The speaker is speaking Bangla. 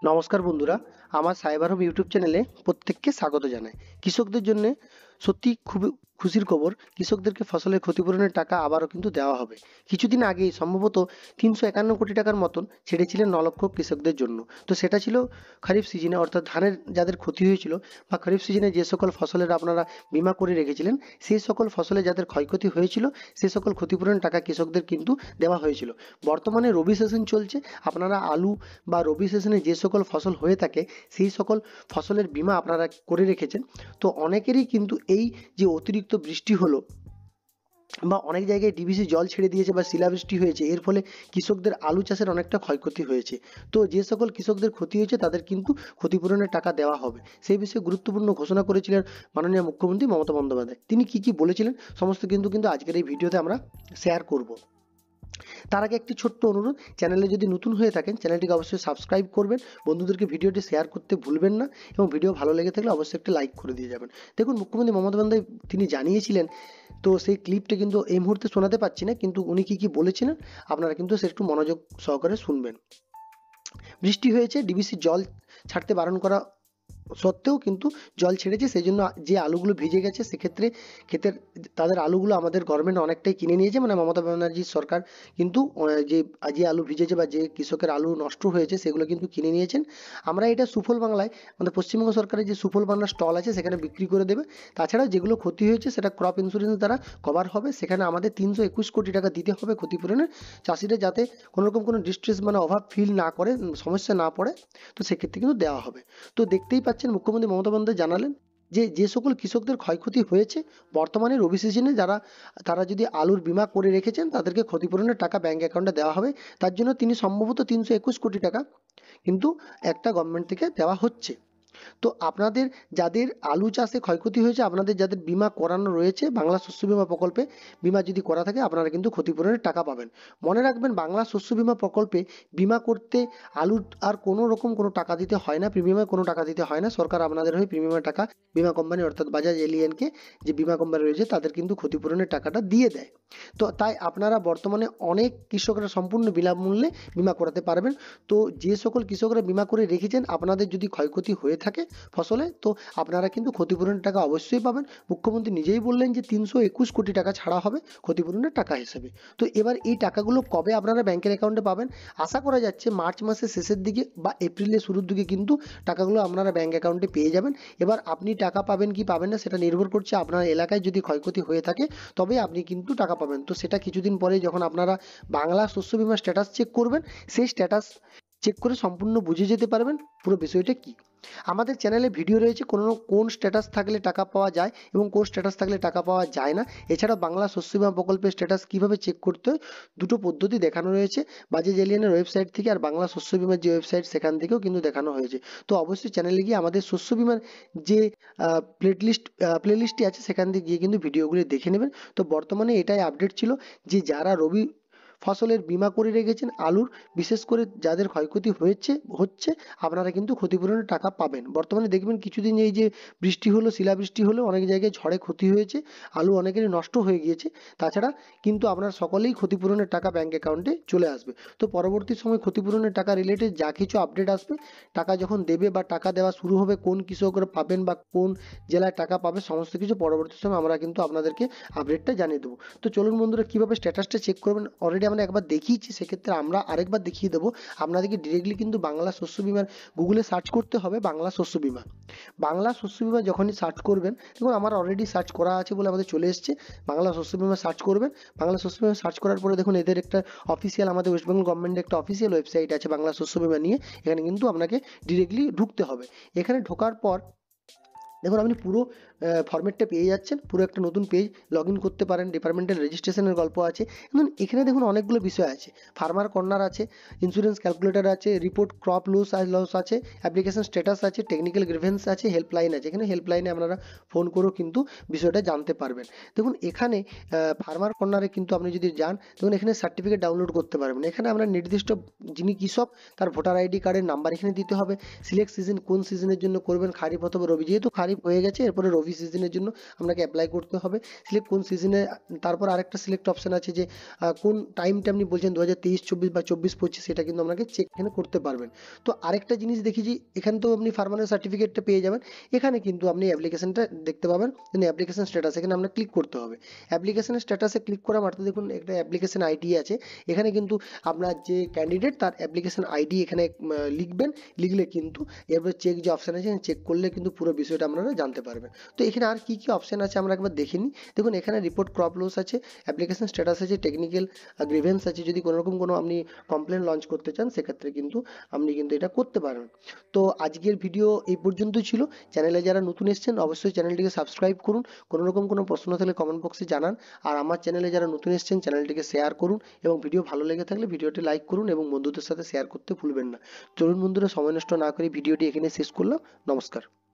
নমস্কার বন্ধুরা, আমার সাইবার হোম ইউটিউব চ্যানেলে প্রত্যেককে স্বাগত জানাই। কৃষকদের জন্য সত্যি খুবই খুশির খবর, কৃষকদেরকে ফসলের ক্ষতিপূরণের টাকা আবারও কিন্তু দেওয়া হবে। কিছুদিন আগেই সম্ভবত ৩৫১ কোটি টাকার মতন ছেড়েছিলেন ৯ লক্ষ কৃষকদের জন্য। তো সেটা ছিল খরিফ সিজনে, অর্থাৎ ধানের যাদের ক্ষতি হয়েছিল বা খরিফ সিজনে যে সকল ফসলের আপনারা বীমা করে রেখেছিলেন, সেই সকল ফসলে যাদের ক্ষয়ক্ষতি হয়েছিল সেই সকল ক্ষতিপূরণের টাকা কৃষকদের কিন্তু দেওয়া হয়েছিল। বর্তমানে রবি সেশন চলছে, আপনারা আলু বা রবি সিজনে যে সকল ফসল হয়ে থাকে সেই সকল ফসলের বীমা আপনারা করে রেখেছেন। তো অনেকেরই কিন্তু এই যে অতিরিক্ত বৃষ্টি হলো বা অনেক জায়গায় ডিভিসি জল ছেড়ে দিয়েছে বা শিলাবৃষ্টি হয়েছে, এর ফলে কৃষকদের আলু চাষের অনেকটা ক্ষয়ক্ষতি হয়েছে। তো যে সকল কৃষকদের ক্ষতি হয়েছে তাদের কিন্তু ক্ষতিপূরণের টাকা দেওয়া হবে। সেই বিষয়ে গুরুত্বপূর্ণ ঘোষণা করেছিলেন মাননীয় মুখ্যমন্ত্রী মমতা বন্দ্যোপাধ্যায়। তিনি কি কি বলেছিলেন সমস্ত কিন্তু আজকের এই ভিডিওতে আমরা শেয়ার করব। তার আগে একটি ছোট্ট অনুরোধ, চ্যানেলে যদি নতুন হয়ে থাকেন চ্যানেলটিকে অবশ্যই সাবস্ক্রাইব করবেন, বন্ধুদেরকে ভিডিওটি শেয়ার করতে ভুলবেন না এবং ভিডিও ভালো লেগে থাকলে অবশ্যই একটা লাইক করে দিয়ে যাবেন। দেখুন, মুখ্যমন্ত্রী মমতা বন্দ্যোপাধ্যায় তিনি জানিয়েছিলেন, তো সেই ক্লিপটা কিন্তু এই মুহূর্তে শোনাতে পাচ্ছি না, কিন্তু উনি কি কি বলেছিলেন আপনারা কিন্তু সে একটু মনোযোগ সহকারে শুনবেন। বৃষ্টি হয়েছে, ডিবিসি জল ছাড়তে বারণ করা সত্ত্বেও কিন্তু জল ছেড়েছে, সেই জন্য যে আলুগুলো ভিজে গেছে সেক্ষেত্রে ক্ষেতের তাদের আলুগুলো আমাদের গভর্নমেন্ট অনেকটাই কিনে নিয়েছে, মানে মমতা ব্যানার্জির সরকার কিন্তু যে যে আলু ভিজেছে বা যে কৃষকের আলু নষ্ট হয়েছে সেগুলো কিন্তু কিনে নিয়েছেন। আমরা এটা সুফল বাংলায়, আমাদের পশ্চিমবঙ্গ সরকারের যে সুফল বাংলা স্টল আছে সেখানে বিক্রি করে দেবে। তাছাড়াও যেগুলো ক্ষতি হয়েছে সেটা ক্রপ ইন্স্যুরেন্স দ্বারা কভার হবে, সেখানে আমাদের ৩২১ কোটি টাকা দিতে হবে ক্ষতিপূরণের। চাষিরা যাতে কোনোরকম কোনো ডিস্ট্রেস মানে অভাব ফিল না করে, সমস্যা না পড়ে, তো সেক্ষেত্রে কিন্তু দেওয়া হবে। তো দেখতেই পাচ্ছেন মুখ্যমন্ত্রী মমতা বন্দ্যোপাধ্যায় জানালেন যে যে সকল কৃষকদের ক্ষয়ক্ষতি হয়েছে বর্তমানে রবি সিজনে তারা যদি আলুর বীমা করে রেখেছেন তাদেরকে ক্ষতিপূরণের টাকা ব্যাংক অ্যাকাউন্টে দেওয়া হবে। তার জন্য তিনি সম্ভবত ৩২১ কোটি টাকা কিন্তু একটা গভর্নমেন্ট থেকে দেওয়া হচ্ছে। তো আপনাদের যাদের আলু চাষে ক্ষয়ক্ষতি হয়েছে, আপনাদের যাদের বীমা করানো রয়েছে বাংলা শস্য বীমা প্রকল্পে, বীমা যদি করা থাকে আপনারা কিন্তু ক্ষতিপূরণের টাকা পাবেন। মনে রাখবেন, বাংলা শস্য বীমা প্রকল্পে বীমা করতে আলুর আর কোনো রকম কোনো টাকা দিতে হয় না, প্রিমিয়ামে কোনো টাকা দিতে হয় না। সরকার আপনাদের হয়ে প্রিমিয়ামের টাকা বীমা কোম্পানি অর্থাৎ বাজাজ এলিয়েনকে যে বীমা কোম্পানি রয়েছে তাদের কিন্তু ক্ষতিপূরণের টাকাটা দিয়ে দেয়। তো তাই আপনারা বর্তমানে অনেক কৃষকরা সম্পূর্ণ বিনামূল্যে বীমা করাতে পারবেন। তো যে সকল কৃষকরা বীমা করে রেখেছেন, আপনাদের যদি ক্ষয়ক্ষতি হয়ে থাকে ফসলে, তো আপনারা কিন্তু ক্ষতিপূরণের টাকা অবশ্যই পাবেন। মুখ্যমন্ত্রী নিজেই বললেন যে ৩২১ কোটি টাকা ছাড়া হবে ক্ষতিপূরণের টাকা হিসেবে। তো এবার এই টাকাগুলো কবে আপনারা ব্যাংকের অ্যাকাউন্টে পাবেন? আশা করা যাচ্ছে মার্চ মাসের শেষের দিকে বা এপ্রিলের শুরুর দিকে কিন্তু টাকাগুলো আপনারা ব্যাংক অ্যাকাউন্টে পেয়ে যাবেন। এবার আপনি টাকা পাবেন কি পাবেন না সেটা নির্ভর করছে আপনার এলাকায় যদি ক্ষয়ক্ষতি হয়ে থাকে তবে আপনি কিন্তু টাকা পাবেন। তো সেটা কিছুদিন পরে যখন আপনারা বাংলা শস্য বীমা স্ট্যাটাস চেক করবেন, সেই স্ট্যাটাস চেক করে সম্পূর্ণ বুঝে যেতে পারবেন পুরো বিষয়টা কি। আমাদের চ্যানেলে ভিডিও রয়েছে কোন স্ট্যাটাস থাকলে টাকা পাওয়া যায় এবং কোন স্ট্যাটাস থাকলে টাকা পাওয়া যায় না। এছাড়া বাংলা শস্য বীমা প্রকল্পের স্ট্যাটাস কিভাবে চেক করতে হয় দুটো পদ্ধতি দেখানো রয়েছে, বাজাজ এলিয়ানের ওয়েবসাইট থেকে আর বাংলা শস্য বীমার যে ওয়েবসাইট সেখান থেকেও কিন্তু দেখানো হয়েছে। তো অবশ্যই চ্যানেলে গিয়ে আমাদের শস্য বীমার যে প্লেলিস্টটি আছে সেখান থেকে গিয়ে কিন্তু ভিডিওগুলি দেখে নেবেন। তো বর্তমানে এটাই আপডেট ছিল যে যারা রবি ফসলের বীমা করে রেখেছেন আলুর, বিশেষ করে যাদের ক্ষয়ক্ষতি হচ্ছে আপনারা কিন্তু ক্ষতিপূরণের টাকা পাবেন। বর্তমানে দেখবেন কিছুদিন এই যে বৃষ্টি হলো, শিলাবৃষ্টি হলো, অনেক জায়গায় ঝড়ে ক্ষতি হয়েছে, আলু অনেকেরই নষ্ট হয়ে গিয়েছে। তাছাড়া কিন্তু আপনারা সকলেই ক্ষতিপূরণের টাকা ব্যাংক অ্যাকাউন্টে চলে আসবে। তো পরবর্তী সময় ক্ষতিপূরণের টাকা রিলেটেড যা কিছু আপডেট আসবে, টাকা যখন দেবে বা টাকা দেওয়া শুরু হবে, কোন কৃষকরা পাবেন বা কোন জেলায় টাকা পাবে, সমস্ত কিছু পরবর্তী সময় আমরা কিন্তু আপনাদেরকে আপডেটটা জানিয়ে দেবো। তো চলুন বন্ধুরা, কীভাবে স্ট্যাটাসটা চেক করবেন অলরেডি আমরা একবার দেখিয়েছি, সেক্ষেত্রে আমরা আরেকবার দেখিয়ে দেবো। আপনাদেরকে ডিরেক্টলি কিন্তু বাংলা শস্য বীমার গুগলে সার্চ করতে হবে বাংলা শস্য বীমা। বাংলা শস্য বীমা যখনই সার্চ করবেন, দেখুন আমার অলরেডি সার্চ করা আছে বলে আমাদের চলে এসছে। বাংলা শস্য বীমা সার্চ করবেন, বাংলা শস্য বীমা সার্চ করার পরে দেখুন এদের একটা অফিসিয়াল, আমাদের ওয়েস্ট বেঙ্গল গভর্নমেন্টের একটা অফিসিয়াল ওয়েবসাইট আছে বাংলা শস্য বীমা নিয়ে। এখানে কিন্তু আপনাকে ডিরেক্টলি ঢুকতে হবে। এখানে ঢোকার পর দেখুন আপনি পুরো ফরম্যাটটা পেয়ে যাচ্ছেন, পুরো একটা নতুন পেজ লগ ইন করতে পারেন, ডিপার্টমেন্টাল রেজিস্ট্রেশনের গল্প আছে। এবং এখানে দেখুন অনেকগুলো বিষয় আছে, ফার্মার কর্নার আছে, ইন্স্যুরেন্স ক্যালকুলেটর আছে, রিপোর্ট ক্রপ লস আছে, অ্যাপ্লিকেশন স্ট্যাটাস আছে, টেকনিক্যাল গ্রিভেন্স আছে, হেল্পলাইন আছে। এখানে হেল্পলাইনে আপনারা ফোন করেও কিন্তু বিষয়টা জানতে পারবেন। দেখুন এখানে ফার্মার কর্নারে কিন্তু আপনি যদি যান, দেখুন এখানে সার্টিফিকেট ডাউনলোড করতে পারবেন। এখানে আমরা নির্দিষ্ট যিনি কৃষক তার ভোটার আইডি কার্ডের নাম্বার এখানে দিতে হবে, সিলেক্ট সিজন কোন সিজনের জন্য করবেন, খারিফ অথবা রবি, যেহেতু খারিফ খারিফ হয়ে গেছে, এরপরে রবি সিজনের জন্য আপনাকে অ্যাপ্লাই করতে হবে। সিলেক্ট কোন সিজনে, তারপর আরেকটা সিলেক্ট অপশন আছে যে কোন টাইমটা আপনি বলছেন 2023-24 বা 24-25, সেটা কিন্তু আপনাকে চেক এখানে করতে পারবেন। তো আরেকটা জিনিস দেখি যে এখানে তো আপনি ফার্মারের সার্টিফিকেটটা পেয়ে যাবেন, এখানে কিন্তু আপনি অ্যাপ্লিকেশনটা দেখতে পাবেন, অ্যাপ্লিকেশন স্ট্যাটাস, এখানে আপনার ক্লিক করতে হবে। অ্যাপ্লিকেশনের স্ট্যাটাসে ক্লিক করা মাত্র দেখুন একটা অ্যাপ্লিকেশন আইডি আছে, এখানে কিন্তু আপনার যে ক্যান্ডিডেট তার অ্যাপ্লিকেশন আইডি এখানে লিখবেন, লিখলে কিন্তু এরপর চেক যে অপশন আছে চেক করলে কিন্তু পুরো বিষয়টা আপনারা জানতে পারবেন। তো এখানে আর কি কি অপশন আছে আমরা একবার দেখে নিই। দেখুন এখানে রিপোর্ট ক্রপ লস আছে, অ্যাপ্লিকেশন স্ট্যাটাস আছে, টেকনিক্যাল গ্রিভেন্স আছে, যদি কোনোরকম কোনো আপনি কমপ্লেন লঞ্চ করতে চান সেক্ষেত্রে কিন্তু আপনি কিন্তু এটা করতে পারেন। তো আজকের ভিডিও এই পর্যন্তই ছিল। চ্যানেলে যারা নতুন এসেছেন অবশ্যই চ্যানেলটিকে সাবস্ক্রাইব করুন, কোনোরকম কোনো প্রশ্ন থাকলে কমেন্ট বক্সে জানান, আর আমার চ্যানেলে যারা নতুন এসেছেন চ্যানেলটিকে শেয়ার করুন, এবং ভিডিও ভালো লেগে থাকলে ভিডিওটি লাইক করুন এবং বন্ধুদের সাথে শেয়ার করতে ভুলবেন না। চলুন বন্ধুরা, সময় নষ্ট না করে ভিডিওটি এখানে শেষ করলাম। নমস্কার।